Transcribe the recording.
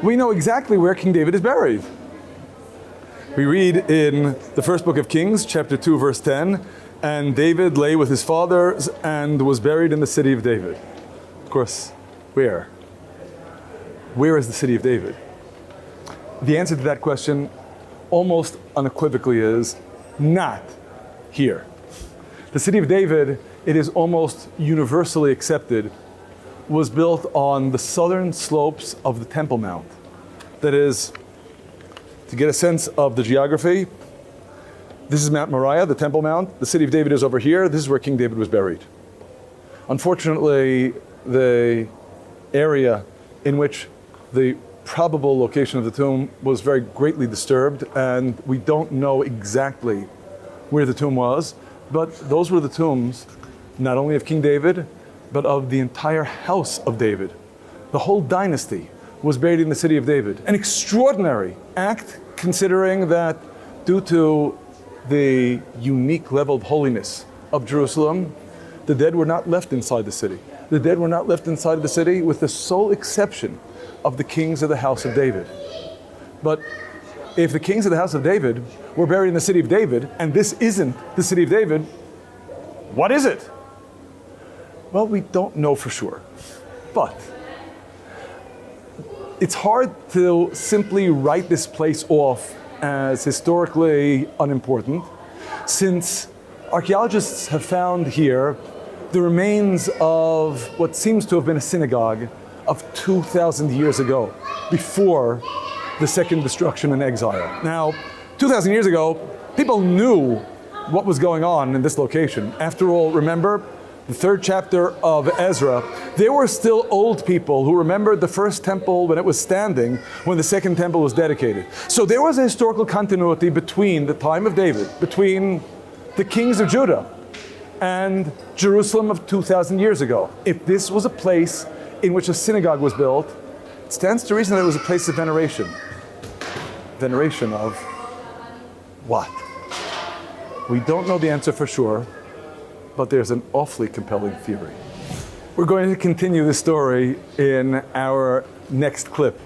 we know exactly where King David is buried. We read in the first book of Kings, chapter 2, verse 10, and David lay with his fathers and was buried in the city of David. Of course, where? Where is the city of David? The answer to that question almost unequivocally is not here. The city of David, it is almost universally accepted, was built on the southern slopes of the Temple Mount. That is, to get a sense of the geography, this is Mount Moriah, the Temple Mount. The city of David is over here. This is where King David was buried. Unfortunately, the area in which the probable location of the tomb was very greatly disturbed, and we don't know exactly where the tomb was, but those were the tombs not only of King David, but of the entire house of David. The whole dynasty was buried in the city of David. An extraordinary act, considering that due to the unique level of holiness of Jerusalem, the dead were not left inside the city. The dead were not left inside the city with the sole exception of the kings of the house of David. But if the kings of the house of David were buried in the city of David, and this isn't the city of David, what is it? Well, we don't know for sure. But it's hard to simply write this place off as historically unimportant, since archaeologists have found here the remains of what seems to have been a synagogue of 2,000 years ago, before the second destruction and exile. Now, 2,000 years ago, people knew what was going on in this location. After all, remember, the third chapter of Ezra, there were still old people who remembered the first temple when it was standing, when the second temple was dedicated. So there was a historical continuity between the time of David, between the kings of Judah and Jerusalem of 2,000 years ago. If this was a place in which a synagogue was built, it stands to reason that it was a place of veneration. Veneration of what? We don't know the answer for sure, but there's an awfully compelling theory. We're going to continue the story in our next clip.